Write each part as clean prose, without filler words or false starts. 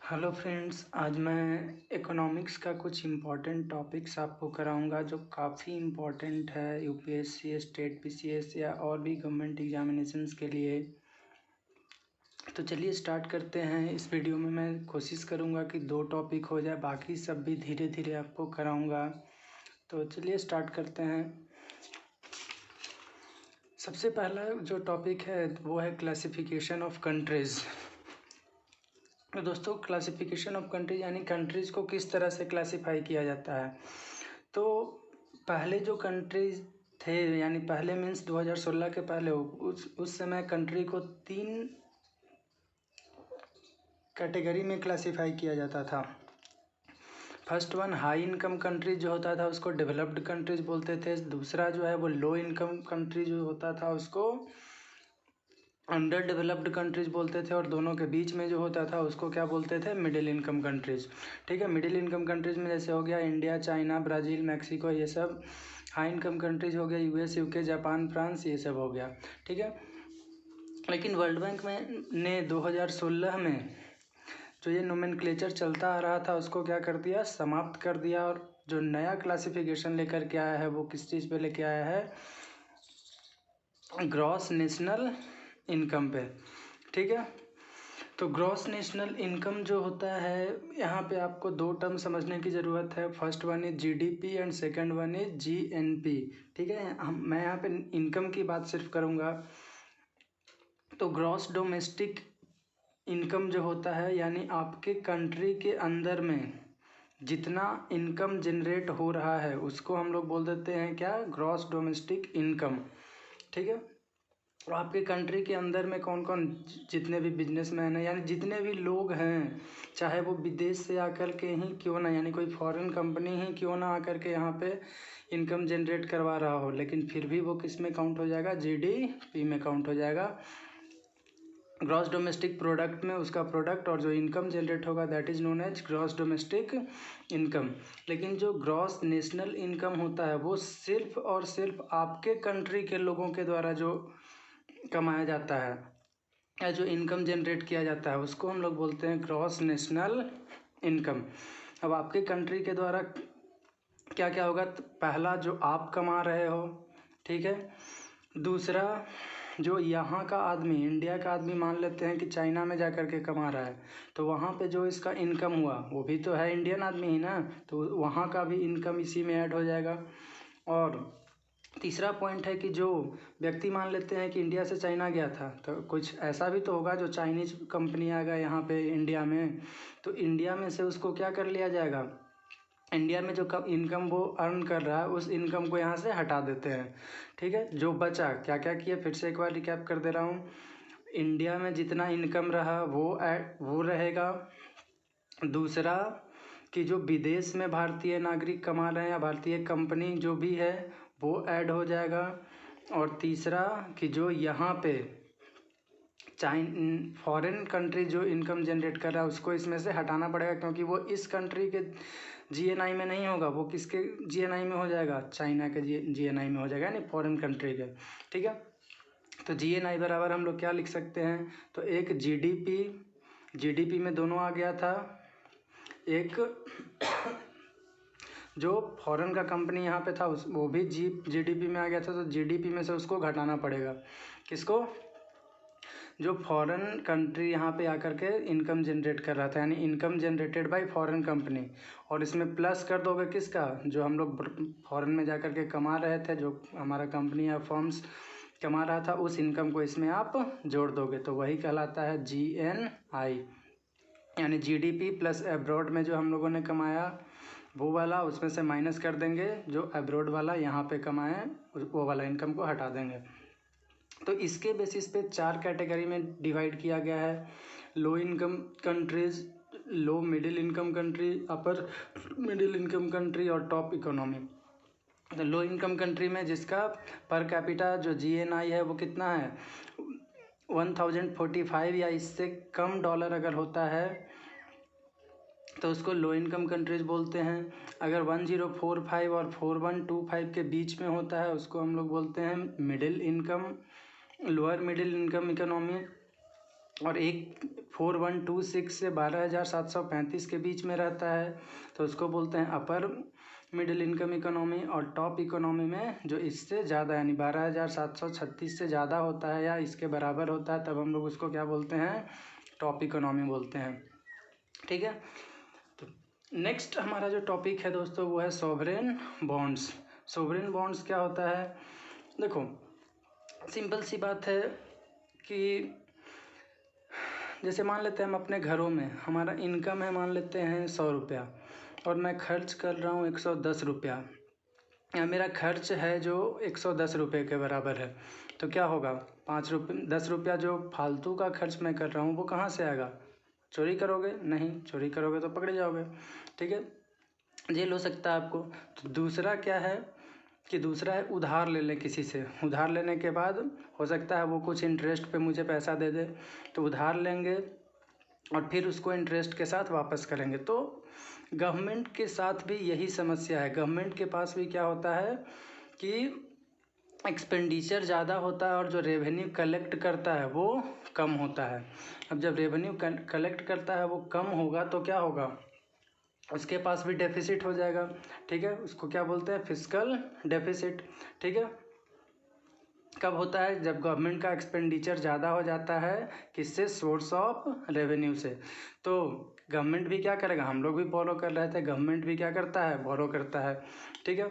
Hello friends, आज मैं economics का कुछ इम्पोर्टेंट टॉपिक्स आपको कराऊंगा जो काफ़ी इम्पोर्टेंट है यूपीएससी, स्टेट पीसीएस या और भी गवर्नमेंट एग्जामिनेशंस के लिए। तो चलिए स्टार्ट करते हैं। इस वीडियो में मैं कोशिश करूंगा कि 2 टॉपिक हो जाए, बाकी सब भी धीरे धीरे आपको कराऊंगा। तो चलिए स्टार्ट करते हैं। सबसे पहला जो टॉपिक है वो है क्लासिफिकेशन ऑफ कंट्रीज़। तो दोस्तों, क्लासिफिकेशन ऑफ कंट्रीज यानी कंट्रीज़ को किस तरह से क्लासिफाई किया जाता है। तो पहले जो कंट्रीज थे, यानी पहले मीन्स 2016 के पहले, उस समय कंट्री को 3 कैटेगरी में क्लासिफाई किया जाता था। First one, high income countries जो होता था उसको डेवलप्ड कंट्रीज बोलते थे। दूसरा जो है वो लो इनकम कंट्री जो होता था उसको अंडर डेवलप्ड कंट्रीज बोलते थे, और दोनों के बीच में जो होता था उसको क्या बोलते थे, मिडिल इनकम कंट्रीज। ठीक है, मिडिल इनकम कंट्रीज में जैसे हो गया इंडिया, चाइना, ब्राज़ील, मैक्सिको, ये सब। हाई इनकम कंट्रीज हो गया यूएस, यूके, जापान, फ्रांस, ये सब हो गया। ठीक है, लेकिन वर्ल्ड बैंक ने 2016 में जो ये नोमेनक्लेचर चलता आ रहा था उसको क्या कर दिया, समाप्त कर दिया। और जो नया क्लासिफिकेशन लेकर के आया है वो किस चीज़ पे लेके आया है, ग्रॉस नेशनल इनकम पे। ठीक है, तो ग्रॉस नेशनल इनकम जो होता है, यहाँ पे आपको 2 टर्म समझने की ज़रूरत है। First one is GDP and second one is GNP. ठीक है, मैं यहाँ पे इनकम की बात सिर्फ करूँगा। तो ग्रॉस डोमेस्टिक इनकम जो होता है, यानी आपके कंट्री के अंदर में जितना इनकम जनरेट हो रहा है उसको हम लोग बोल देते हैं क्या, ग्रॉस डोमेस्टिक इनकम। ठीक है, और आपके कंट्री के अंदर में कौन कौन, जितने भी बिजनेसमैन हैं, यानी जितने भी लोग हैं, चाहे वो विदेश से आकर के ही क्यों ना, यानी कोई फॉरेन कंपनी ही क्यों ना आकर के यहाँ पे इनकम जनरेट करवा रहा हो, लेकिन फिर भी वो किस में काउंट हो जाएगा, जीडीपी में काउंट हो जाएगा। ग्रॉस डोमेस्टिक प्रोडक्ट में उसका प्रोडक्ट और जो इनकम जनरेट होगा that is known as gross domestic income. लेकिन जो ग्रॉस नेशनल इनकम होता है वो सिर्फ और सिर्फ आपके कंट्री के लोगों के द्वारा जो कमाया जाता है या जो इनकम जनरेट किया जाता है उसको हम लोग बोलते हैं ग्रॉस नेशनल इनकम। अब आपके कंट्री के द्वारा क्या क्या होगा, तो पहला जो आप कमा रहे हो, ठीक है। दूसरा, जो यहाँ का आदमी, इंडिया का आदमी मान लेते हैं कि चाइना में जा कर के कमा रहा है, तो वहाँ पे जो इसका इनकम हुआ वो भी तो है इंडियन आदमी ही ना, तो वहाँ का भी इनकम इसी में ऐड हो जाएगा। और तीसरा पॉइंट है कि जो व्यक्ति मान लेते हैं कि इंडिया से चाइना गया था, तो कुछ ऐसा भी तो होगा जो चाइनीज कंपनी आ गया यहाँ पे इंडिया में, तो इंडिया में से उसको क्या कर लिया जाएगा, इंडिया में जो इनकम वो अर्न कर रहा है उस इनकम को यहाँ से हटा देते हैं। ठीक है, जो बचा क्या क्या किया, फिर से एक बार रिकैप कर दे रहा हूँ। इंडिया में जितना इनकम रहा वो रहेगा। दूसरा कि जो विदेश में भारतीय नागरिक कमा रहे हैं या भारतीय कंपनी जो भी है वो ऐड हो जाएगा। और तीसरा कि जो यहाँ पे फॉरेन कंट्री जो इनकम जनरेट कर रहा है उसको इसमें से हटाना पड़ेगा, क्योंकि वो इस कंट्री के जीएनआई में नहीं होगा, वो किसके जीएनआई में हो जाएगा, चाइना के जीएनआई में हो जाएगा, यानी फॉरेन कंट्री के। ठीक है, तो जीएनआई बराबर हम लोग क्या लिख सकते हैं, तो एक जीडीपी में दोनों आ गया था, एक जो फॉरेन का कंपनी यहाँ पे था वो भी जीडीपी में आ गया था, तो जीडीपी में से उसको घटाना पड़ेगा। किसको, जो फॉरेन कंट्री यहाँ पे आकर के इनकम जनरेट कर रहा था, यानी income generated by foreign company, और इसमें प्लस कर दोगे किसका, जो हम लोग फॉरेन में जाकर के कमा रहे थे, जो हमारा कंपनी या फर्म्स कमा रहा था, उस इनकम को इसमें आप जोड़ दोगे, तो वही कहलाता है जीएनआई। यानी जीडीपी प्लस एब्रॉड में जो हम लोगों ने कमाया वो वाला उसमें से माइनस कर देंगे, जो एब्रॉड वाला यहाँ पे कमाए वो वाला इनकम को हटा देंगे। तो इसके बेसिस पे 4 कैटेगरी में डिवाइड किया गया है, low income countries, low middle income country, upper middle income country और टॉप इकोनॉमी। तो लो इनकम कंट्री में जिसका पर कैपिटा जो जीएनआई है वो कितना है, 1045 या इससे कम डॉलर अगर होता है तो उसको लो इनकम कंट्रीज बोलते हैं। अगर 1045 और 4125 के बीच में होता है उसको हम लोग बोलते हैं middle income, lower middle income economy. और एक 4126 से 12,735 के बीच में रहता है तो उसको बोलते हैं अपर मिडिल इनकम इकोनॉमी। और टॉप इकोनॉमी में जो इससे ज़्यादा यानी 12,736 से ज़्यादा होता है या इसके बराबर होता है तब हम लोग उसको क्या बोलते हैं, टॉप इकोनॉमी बोलते हैं। ठीक है, तो नेक्स्ट हमारा जो टॉपिक है दोस्तों वो है सॉवरेन बॉन्ड्स। सॉवरेन बॉन्ड्स क्या होता है, देखो सिंपल सी बात है कि जैसे मान लेते हैं हम अपने घरों में हमारा इनकम है मान लेते हैं 100 रुपया और मैं खर्च कर रहा हूँ 110 रुपया, या मेरा खर्च है जो 110 रुपये के बराबर है, तो क्या होगा 10 रुपया जो फालतू का खर्च मैं कर रहा हूँ वो कहाँ से आएगा, चोरी करोगे, नहीं चोरी करोगे तो पकड़े जाओगे। ठीक है, जेल हो सकता है आपको। तो दूसरा क्या है कि दूसरा है उधार ले लें किसी से, उधार लेने के बाद हो सकता है वो कुछ इंटरेस्ट पे मुझे पैसा दे दे, तो उधार लेंगे और फिर उसको इंटरेस्ट के साथ वापस करेंगे। तो गवर्नमेंट के साथ भी यही समस्या है, गवर्नमेंट के पास भी क्या होता है कि एक्सपेंडिचर ज़्यादा होता है और जो रेवेन्यू कलेक्ट करता है वो कम होता है। अब जब रेवेन्यू कलेक्ट करता है वो कम होगा तो क्या होगा, उसके पास भी डेफिसिट हो जाएगा। ठीक है, उसको क्या बोलते हैं, फिस्कल डेफिसिट। ठीक है, कब होता है, जब गवर्नमेंट का एक्सपेंडिचर ज़्यादा हो जाता है, किससे, सोर्स ऑफ रेवेन्यू से। तो गवर्नमेंट भी क्या करेगा, हम लोग भी बोरो कर रहे थे, गवर्नमेंट भी क्या करता है, बोरो करता है। ठीक है,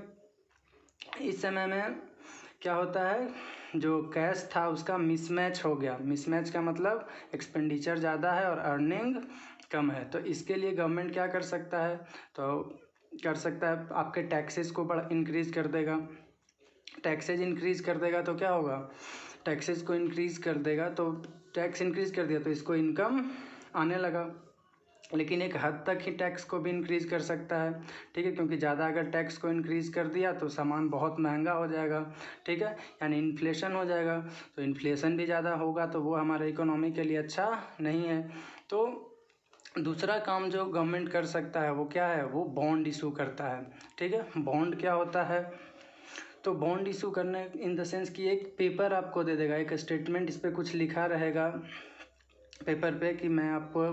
इस समय में क्या होता है, जो कैश था उसका मिसमैच हो गया। मिसमैच का मतलब एक्सपेंडिचर ज़्यादा है और अर्निंग कम है। तो इसके लिए गवर्नमेंट क्या कर सकता है, तो कर सकता है आपके टैक्सेस को बड़ा इंक्रीज़ कर देगा। टैक्सेज इंक्रीज़ कर देगा तो क्या होगा, टैक्सेस को इंक्रीज़ कर देगा तो टैक्स इंक्रीज़ कर दिया तो इसको इनकम आने लगा। लेकिन एक हद तक ही टैक्स को भी इंक्रीज़ कर सकता है। ठीक है, क्योंकि ज़्यादा अगर टैक्स को इंक्रीज़ कर दिया तो सामान बहुत महंगा हो जाएगा। ठीक है, यानी इन्फ्लेशन हो जाएगा, तो इन्फ्लेशन भी ज़्यादा होगा तो वो हमारे इकोनॉमी के लिए अच्छा नहीं है। तो दूसरा काम जो गवर्नमेंट कर सकता है वो क्या है, वो बॉन्ड इशू करता है। ठीक है, बॉन्ड क्या होता है, तो बॉन्ड इशू करने इन द सेंस कि एक पेपर आपको दे देगा, एक स्टेटमेंट, इस पर कुछ लिखा रहेगा पेपर पे कि मैं आपको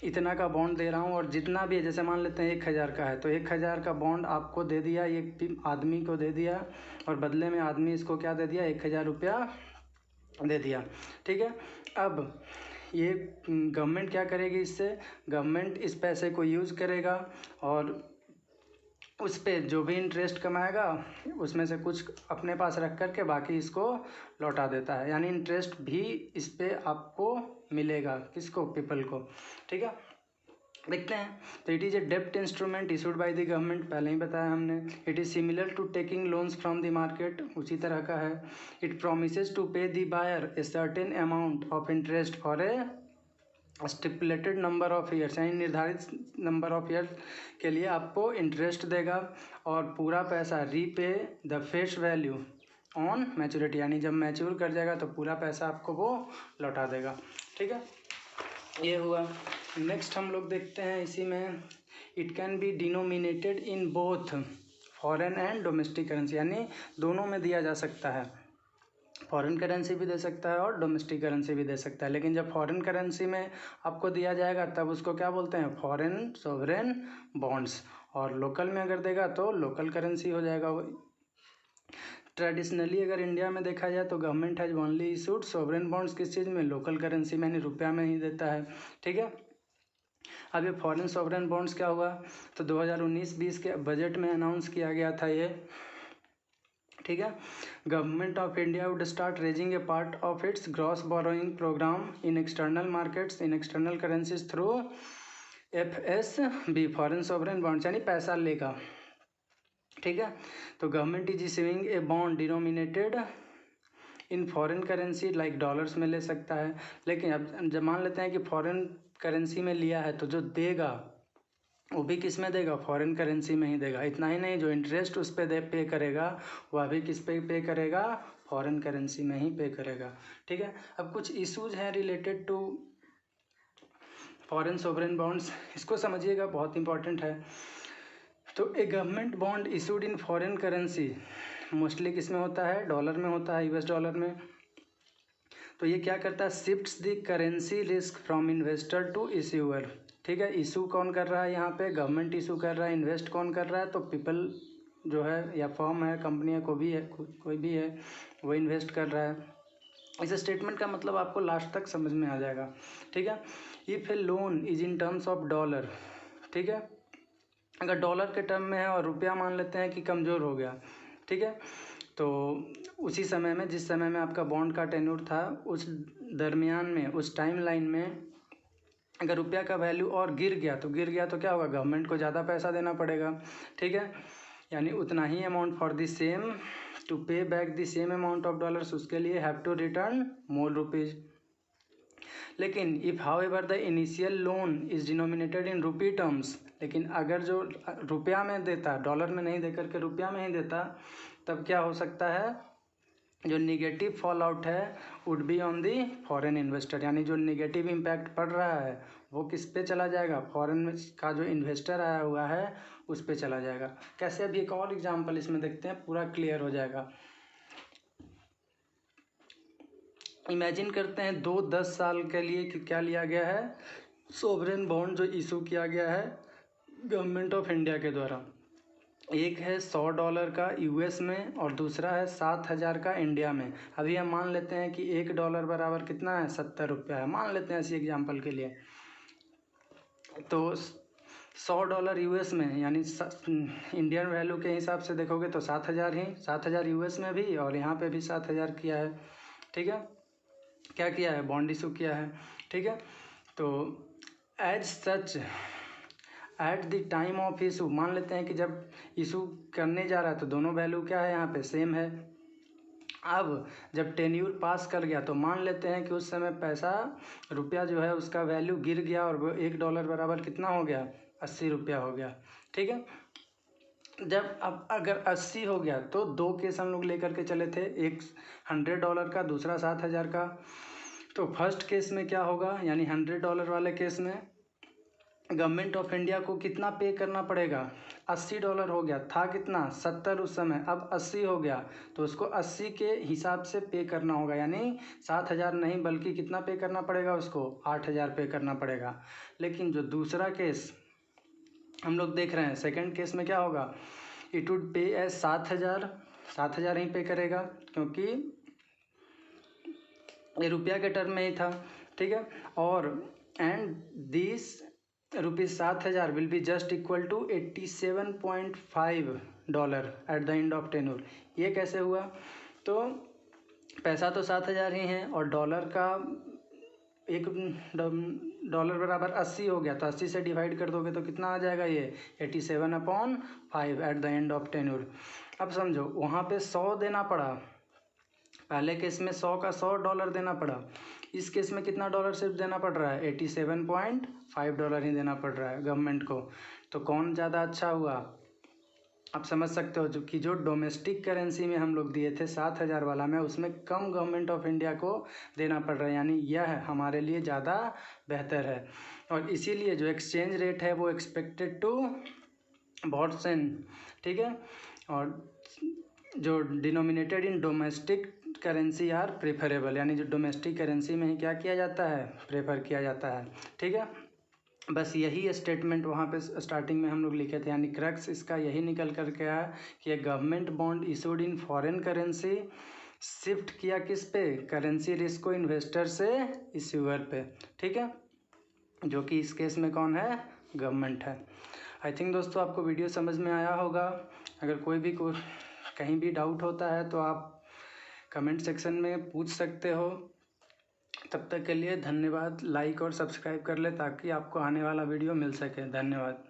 इतना का बॉन्ड दे रहा हूँ और जितना भी है, जैसे मान लेते हैं 1,000 का है तो 1,000 का बॉन्ड आपको दे दिया, ये आदमी को दे दिया और बदले में आदमी इसको क्या दे दिया, 1,000 रुपया दे दिया। ठीक है, अब ये गवर्नमेंट क्या करेगी, इससे गवर्नमेंट इस पैसे को यूज़ करेगा और उस पर जो भी इंटरेस्ट कमाएगा उसमें से कुछ अपने पास रख कर के बाकी इसको लौटा देता है, यानी इंटरेस्ट भी इस पर आपको मिलेगा, किसको, पीपल को। ठीक है, देखते हैं। तो इट इज़ ए डेप्ट instrument issued by the government, पहले ही बताया हमने। It is similar to taking loans from the market, उसी तरह का है। It promises to pay the buyer a certain amount of interest for a stipulated number of years, यानी निर्धारित नंबर ऑफ ईयर के लिए आपको इंटरेस्ट देगा और पूरा पैसा repay the face value on maturity, यानी जब मैच्योर कर जाएगा तो पूरा पैसा आपको वो लौटा देगा। ठीक है, ये हुआ। नेक्स्ट हम लोग देखते हैं इसी में, it can be denominated in both foreign and domestic currency, यानी दोनों में दिया जा सकता है, फॉरेन करेंसी भी दे सकता है और डोमेस्टिक करेंसी भी दे सकता है। लेकिन जब फॉरेन करेंसी में आपको दिया जाएगा तब उसको क्या बोलते हैं, फॉरेन सोवरेन बॉन्ड्स, और लोकल में अगर देगा तो लोकल करेंसी हो जाएगा। ट्रेडिशनली अगर इंडिया में देखा जाए तो government has only issued sovereign bonds किस चीज़ में, लोकल करेंसी में, यानी रुपया में ही देता है। ठीक है, अब ये फॉरेन सोवरेन बॉन्ड्स क्या हुआ, तो 2019-20 के बजट में अनाउंस किया गया था ये। ठीक है, government of India would start raising a part of its gross borrowing program in external markets in external currencies through FSB, foreign sovereign bonds, यानी पैसा लेगा। ठीक है, तो government is issuing a bond denominated in foreign currency like dollars में ले सकता है। लेकिन अब जब मान लेते हैं कि फॉरेन करेंसी में लिया है तो जो देगा वो भी किस में देगा, फॉरेन करेंसी में ही देगा। इतना ही नहीं, जो इंटरेस्ट उस पर पे करेगा वह भी किस पे पे करेगा, फॉरेन करेंसी में ही पे करेगा। ठीक है, अब कुछ इश्यूज हैं related to foreign sovereign bonds, इसको समझिएगा, बहुत इंपॉर्टेंट है। तो a government bond issued in foreign currency mostly किस में होता है, डॉलर में होता है, US डॉलर में। तो ये क्या करता है, shifts the currency risk from investor to issuer. ठीक है, इशू कौन कर रहा है यहाँ पे, गवर्नमेंट इशू कर रहा है, इन्वेस्ट कौन कर रहा है, तो पीपल जो है या फर्म है, कंपनी है, कोई भी है वो इन्वेस्ट कर रहा है। इस स्टेटमेंट का मतलब आपको लास्ट तक समझ में आ जाएगा। ठीक है, if A loan is in terms of dollar, ठीक है, अगर डॉलर के टर्म में है और रुपया मान लेते हैं कि कमज़ोर हो गया, ठीक है, तो उसी समय में, जिस समय में आपका बॉन्ड का टेन्योर था, उस दरमियान में, उस टाइम लाइन में अगर रुपया का वैल्यू और गिर गया तो क्या होगा, गवर्नमेंट को ज़्यादा पैसा देना पड़ेगा। ठीक है, यानी उतना ही amount for the same to pay back the same amount of dollars, उसके लिए have to return more rupees. लेकिन if however the initial loan is denominated in rupee terms, लेकिन अगर जो रुपया में देता, डॉलर में नहीं दे करके रुपया में ही देता, तब क्या हो सकता है, जो निगेटिव फॉल आउट है would be on the foreign investor, यानी जो निगेटिव इम्पैक्ट पड़ रहा है वो किस पे चला जाएगा, फॉरेन का जो इन्वेस्टर आया हुआ है उस पे चला जाएगा। कैसे, अभी एक और एग्जांपल इसमें देखते हैं, पूरा क्लियर हो जाएगा। इमेजिन करते हैं 10 साल के लिए कि क्या लिया गया है, सोवरेन बॉन्ड जो इशू किया गया है गवर्नमेंट ऑफ इंडिया के द्वारा। एक है $100 का यूएस में और दूसरा है 7,000 का इंडिया में। अभी हम मान लेते हैं कि $1 बराबर कितना है, 70 रुपया है, मान लेते हैं इसी एग्जांपल के लिए। तो $100 यूएस में, यानी इंडियन वैल्यू के हिसाब से देखोगे तो 7,000 ही, 7,000 यूएस में भी और यहाँ पे भी 7,000 किया है। ठीक है, क्या किया है, बॉन्ड इशू किया है। ठीक है, तो as such at the time of issue, मान लेते हैं कि जब इशू करने जा रहा है तो दोनों वैल्यू क्या है, यहाँ पे सेम है। अब जब टेन्यूर पास कर गया तो मान लेते हैं कि उस समय पैसा, रुपया जो है उसका वैल्यू गिर गया और वो $1 बराबर कितना हो गया, 80 रुपया हो गया। ठीक है, जब अब अगर 80 हो गया तो दो केस हम लोग लेकर के चले थे, एक $100 का, दूसरा 7,000 का। तो फर्स्ट केस में क्या होगा, यानी $100 वाले केस में गवर्नमेंट ऑफ इंडिया को कितना पे करना पड़ेगा, $80 हो गया था, कितना 70 उस समय, अब 80 हो गया तो उसको 80 के हिसाब से पे करना होगा, यानी 7,000 नहीं बल्कि कितना पे करना पड़ेगा उसको, 8,000 पे करना पड़ेगा। लेकिन जो दूसरा केस हम लोग देख रहे हैं, सेकंड केस में क्या होगा, इट वुड पे एज 7,000 ही पे करेगा, क्योंकि ये रुपया के टर्म में ही था। ठीक है, और and this ₹7,000 will be just equal to $87.5 at the end of tenure. ये कैसे हुआ, तो पैसा तो 7,000 ही है और डॉलर का $1 बराबर 80 हो गया, तो 80 से डिवाइड कर दोगे तो कितना आ जाएगा, ये 87/5 eight the end of tenure. अब समझो, वहाँ पे 100 देना पड़ा, पहले केस में 100 का $100 देना पड़ा, इस केस में कितना डॉलर सिर्फ देना पड़ रहा है, $87.5 ही देना पड़ रहा है गवर्नमेंट को। तो कौन ज़्यादा अच्छा हुआ, आप समझ सकते हो, कि जो डोमेस्टिक करेंसी में हम लोग दिए थे 7,000 वाला में, उसमें कम गवर्नमेंट ऑफ इंडिया को देना पड़ रहा है, यानी यह हमारे लिए ज़्यादा बेहतर है। और इसीलिए जो एक्सचेंज रेट है वो एक्सपेक्टेड टू वर्सन। ठीक है, और जो denominated in domestic currency are preferable, यानी जो डोमेस्टिक करेंसी में ही क्या किया जाता है, प्रेफर किया जाता है। ठीक है, बस यही स्टेटमेंट वहाँ पे स्टार्टिंग में हम लोग लिखे थे, यानी क्रक्स इसका यही निकल कर के आया कि government bond issued in foreign currency shift किया किस पे, करेंसी रिस्क को इन्वेस्टर से इश्यूअर पे। ठीक है, जो कि इस केस में कौन है, गवर्नमेंट है। आई थिंक दोस्तों आपको वीडियो समझ में आया होगा। अगर कोई भी कहीं भी डाउट होता है तो आप कमेंट सेक्शन में पूछ सकते हो। तब तक के लिए धन्यवाद, लाइक और सब्सक्राइब कर ले ताकि आपको आने वाला वीडियो मिल सके। धन्यवाद।